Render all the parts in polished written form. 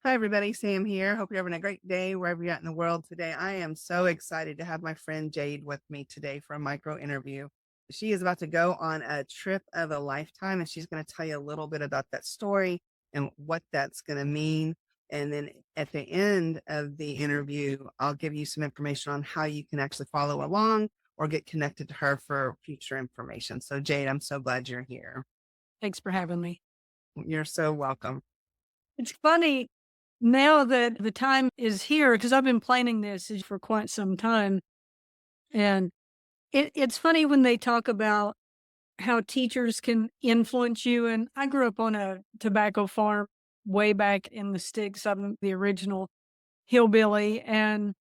Hi, everybody. Sam here. Hope you're having a great day wherever you're at in the world today. I am so excited to have my friend Jade with me today for a micro interview. She is about to go on a trip of a lifetime, and she's going to tell you a little bit about that story and what that's going to mean. And then at the end of the interview, I'll give you some information on how you can actually follow along or get connected to her for future information. So, Jade, I'm so glad you're here. Thanks for having me. You're so welcome. It's funny now that the time is here because I've been planning this for quite some time. And it's funny when they talk about how teachers can influence you. And I grew up on a tobacco farm way back in the sticks. I'm the original hillbilly. And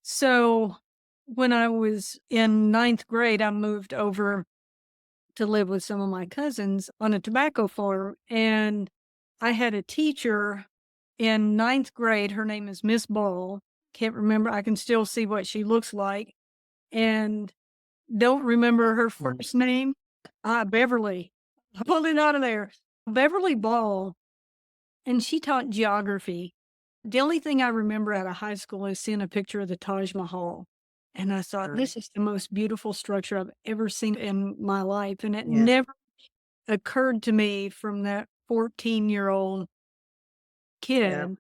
so when I was in ninth grade, I moved over to live with some of my cousins on a tobacco farm. And I had a teacher in ninth grade. Her name is Miss Ball. Can't remember. I can still see what she looks like. And don't remember her first name. Beverly. I pulled it out of there. Beverly Ball. And she taught geography. The only thing I remember out of high school is seeing a picture of the Taj Mahal. And I thought, Sure. this is the most beautiful structure I've ever seen in my life. And it Yeah. never occurred to me from that 14-year-old Yeah. kid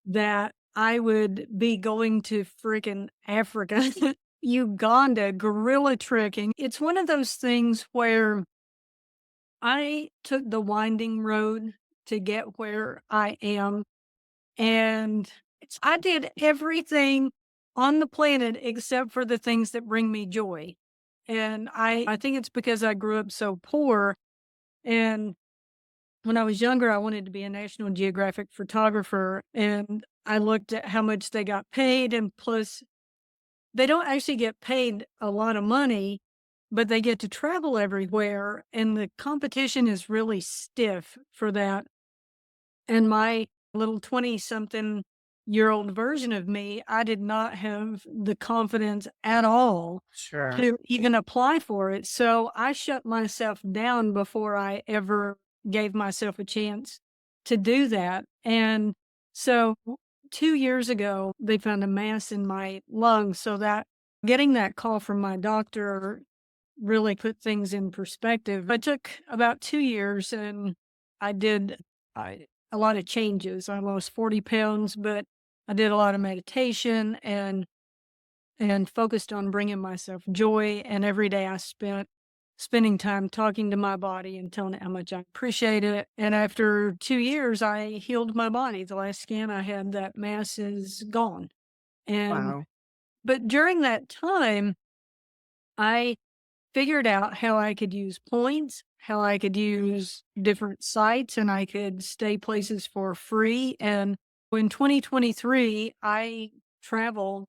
that I would be going to freaking Africa, Uganda, gorilla trekking. It's one of those things where I took the winding road to get where I am. And I did everything on the planet except for the things that bring me joy. And I think it's because I grew up so poor. And when I was younger, I wanted to be a National Geographic photographer. And I looked at how much they got paid. And plus, they don't actually get paid a lot of money, but they get to travel everywhere. And the competition is really stiff for that. And my little 20 something year old version of me, I did not have the confidence at all Sure. to even apply for it. So I shut myself down before I ever gave myself a chance to do that. And so 2 years ago, they found a mass in my lungs. So that getting that call from my doctor really put things in perspective. It took about 2 years and I did a lot of changes. I lost 40 pounds, but I did a lot of meditation and focused on bringing myself joy. And every day I spent spending time talking to my body and telling it how much I appreciate it. And after 2 years, I healed my body. The last scan I had, that mass is gone. And Wow. but during that time, I figured out how I could use points, how I could use different sites, and I could stay places for free. And in 2023, I traveled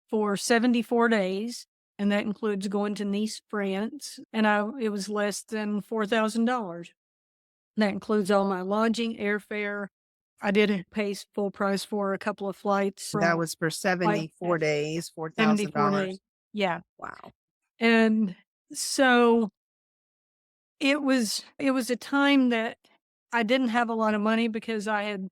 for 74 days, and that includes going to Nice, France, and it was less than $4,000. That includes all my lodging, airfare. I didn't pay full price for a couple of flights That from was for like 74 days, 74 days. $4,000. Yeah. Wow. And so it was a time that I didn't have a lot of money because I had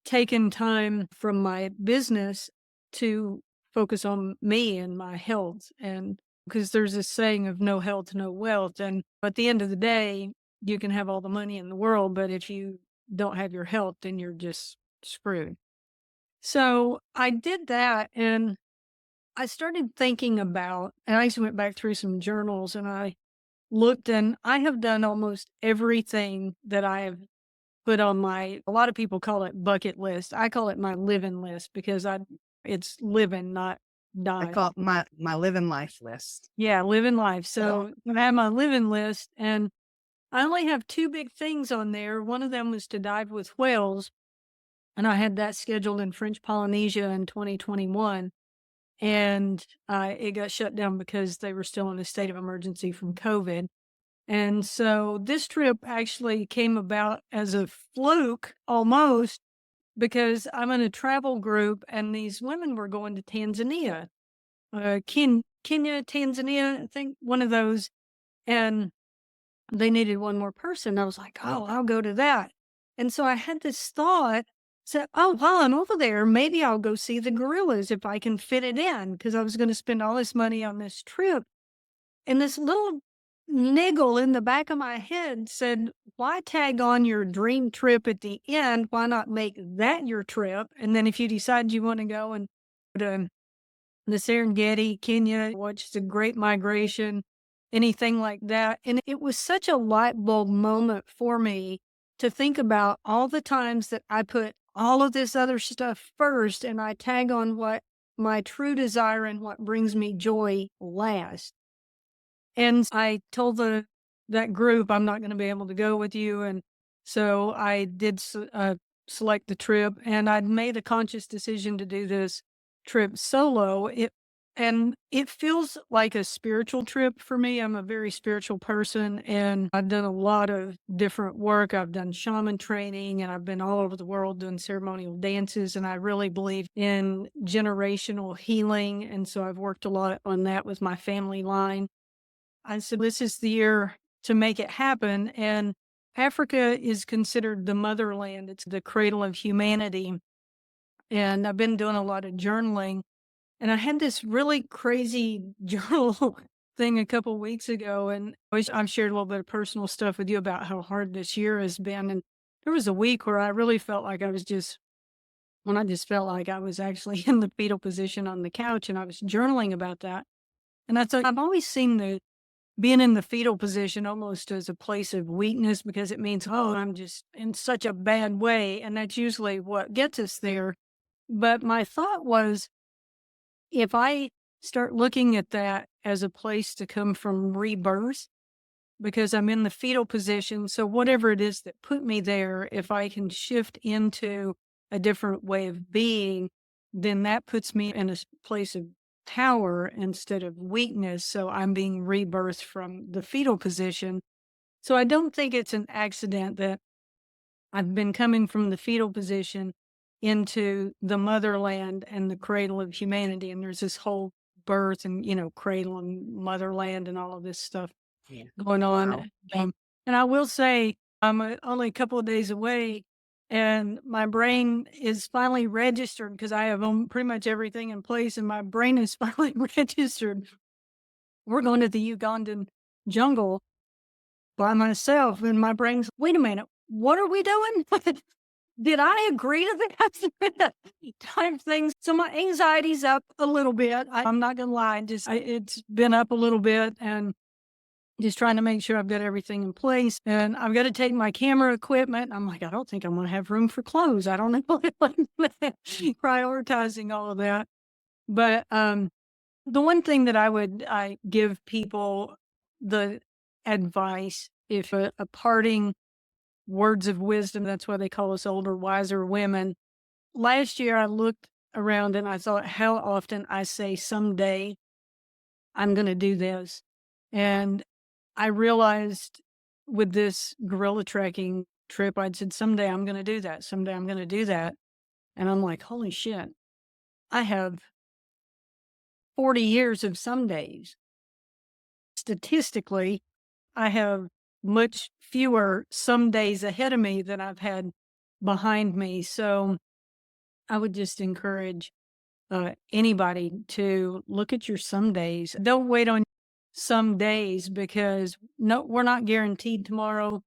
taken time from my business to focus on me and my health. And because there's this saying of no health, no wealth. And at the end of the day, you can have all the money in the world, but if you don't have your health, then you're just screwed. So I did that and I started thinking about, and I actually went back through some journals and I looked and I have done almost everything that I have put on a lot of people call it bucket list. I call it my living list because it's living, not I dying. call it my living life list. Yeah, living life. So I have my living list and I only have two big things on there. One of them was to dive with whales. And I had that scheduled in French Polynesia in 2021. And it got shut down because they were still in a state of emergency from COVID. And so this trip actually came about as a fluke almost because I'm in a travel group and these women were going to Tanzania, Kenya, Tanzania, I think one of those. And they needed one more person. I was like, oh, I'll go to that. And so I had this thought. So, oh, while I'm over there, maybe I'll go see the gorillas if I can fit it in, because I was going to spend all this money on this trip. And this little niggle in the back of my head said, why tag on your dream trip at the end? Why not make that your trip? And then if you decide you want to go and to the Serengeti, Kenya, watch the Great Migration, anything like that. And it was such a light bulb moment for me to think about all the times that I put all of this other stuff first and I tag on what my true desire and what brings me joy last. And I told that group, "I'm not gonna be able to go with you," and so I did select the trip, and I'd made a conscious decision to do this trip solo. It feels like a spiritual trip for me. I'm a very spiritual person, and I've done a lot of different work. I've done shaman training, and I've been all over the world doing ceremonial dances, and I really believe in generational healing, and so I've worked a lot on that with my family line. I said, this is the year to make it happen. And Africa is considered the motherland, it's the cradle of humanity. And I've been doing a lot of journaling. And I had this really crazy journal thing a couple weeks ago. And I've shared a little bit of personal stuff with you about how hard this year has been. And there was a week where I really felt like when I just felt like I was actually in the fetal position on the couch and I was journaling about that. And I thought, I've always seen being in the fetal position almost as a place of weakness because it means, oh, I'm just in such a bad way. And that's usually what gets us there. But my thought was if I start looking at that as a place to come from rebirth, because I'm in the fetal position. So whatever it is that put me there, if I can shift into a different way of being, then that puts me in a place of power instead of weakness. So I'm being rebirthed from the fetal position. So I don't think it's an accident that I've been coming from the fetal position into the motherland and the cradle of humanity. And there's this whole birth and, cradle and motherland and all of this stuff Yeah. going Wow. on. And I will say I'm only a couple of days away, and my brain is finally registered because I have pretty much everything in place, and my brain is finally registered. We're going to the Ugandan jungle by myself, and my brain's, wait a minute, what are we doing? Did I agree to that? Type things. So my anxiety's up a little bit. I'm not gonna lie, it's been up a little bit, and just trying to make sure I've got everything in place, and I've got to take my camera equipment. I'm like, I don't think I'm going to have room for clothes. I don't know, prioritizing all of that. But the one thing that I give people the advice, if a parting words of wisdom, that's why they call us older, wiser women. Last year, I looked around and I thought how often I say someday I'm going to do this. And I realized with this gorilla trekking trip, I'd said, someday I'm going to do that. Someday I'm going to do that. And I'm like, holy shit, I have 40 years of some days. Statistically, I have much fewer some days ahead of me than I've had behind me. So I would just encourage anybody to look at your some days. Don't wait on some days because no, we're not guaranteed tomorrow.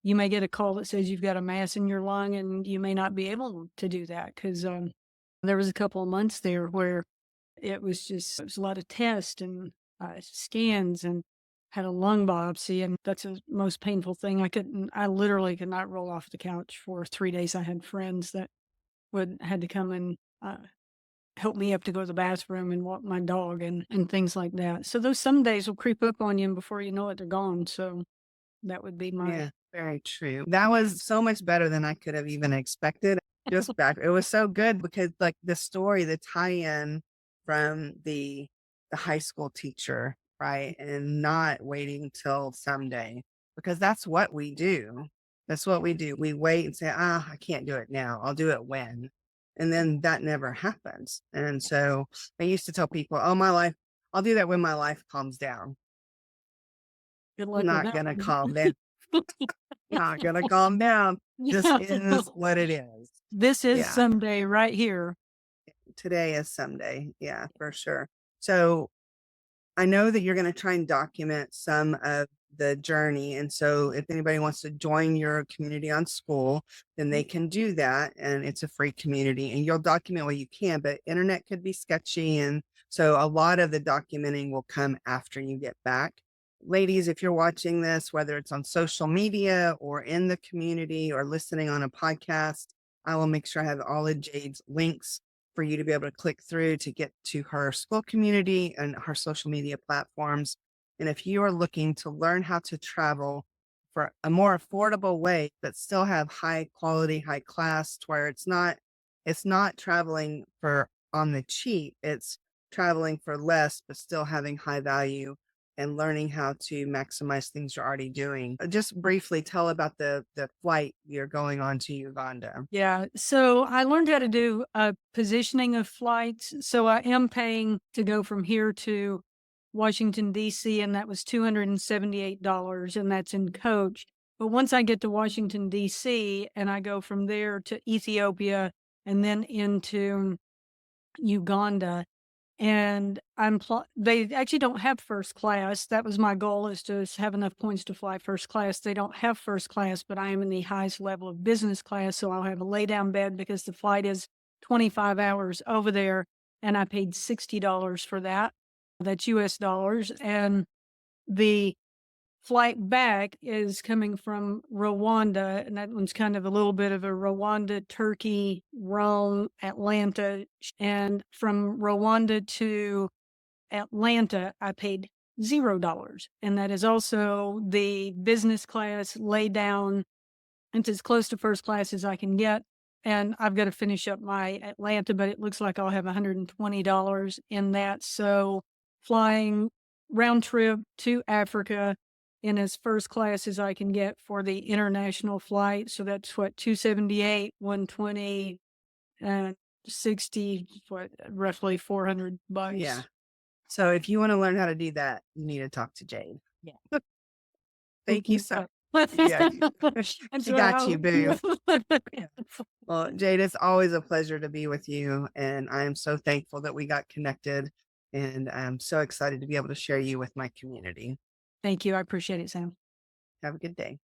You may get a call that says you've got a mass in your lung and you may not be able to do that because there was a couple of months there where it was a lot of tests and scans and had a lung biopsy. And that's the most painful thing. I literally could not roll off the couch for 3 days. I had friends that had to come and help me up to go to the bathroom and walk my dog and things like that. So those some days will creep up on you and before you know it, they're gone. So that would be my Yeah, very true. That was so much better than I could have even expected. Just back, it was so good because like the story, the tie-in from the high school teacher, right? And not waiting till someday because that's what we do. That's what we do. We wait and say, ah, I can't do it now. I'll do it when. And then that never happens. And so I used to tell people, oh, my life, I'll do that when my life calms down. good luck with Not that gonna one. calm down. Not gonna calm down. Just Yeah, is no. what it is. This is Yeah. someday right here. Today is someday. Yeah, for sure. So I know that you're going to try and document some of the journey. And so if anybody wants to join your community on school, then they can do that. And it's a free community and you'll document what you can, but internet could be sketchy. And so a lot of the documenting will come after you get back. Ladies, if you're watching this, whether it's on social media or in the community or listening on a podcast, I will make sure I have all of Jade's links for you to be able to click through to get to her school community and her social media platforms. And if you are looking to learn how to travel for a more affordable way, but still have high quality, high class, to where it's not traveling for on the cheap, it's traveling for less, but still having high value and learning how to maximize things you're already doing. Just briefly tell about the flight you're going on to Uganda. Yeah. So I learned how to do positioning of flights. So I am paying to go from here to Washington, D.C., and that was $278, and that's in coach. But once I get to Washington, D.C., and I go from there to Ethiopia and then into Uganda, and they actually don't have first class. That was my goal, is to have enough points to fly first class. They don't have first class, but I am in the highest level of business class, so I'll have a lay down bed because the flight is 25 hours over there, and I paid $60 for that. That's US dollars. And the flight back is coming from Rwanda, and that one's kind of a little bit of a Rwanda, Turkey, Rome, Atlanta. And from Rwanda to Atlanta, I paid $0. And that is also the business class lay down. It's as close to first class as I can get. And I've got to finish up my Atlanta, but it looks like I'll have $120 in that. So flying round trip to Africa in as first class as I can get for the international flight. So that's what, 278, 120, and 60, what, roughly Yeah. $400. So if you want to learn how to do that, you need to talk to Jade. Yeah. Thank you so. Yeah, And she so got you, boo. Yeah. Well, Jade, it's always a pleasure to be with you, and I am so thankful that we got connected, and I'm so excited to be able to share you with my community. Thank you. I appreciate it, Sam. Have a good day.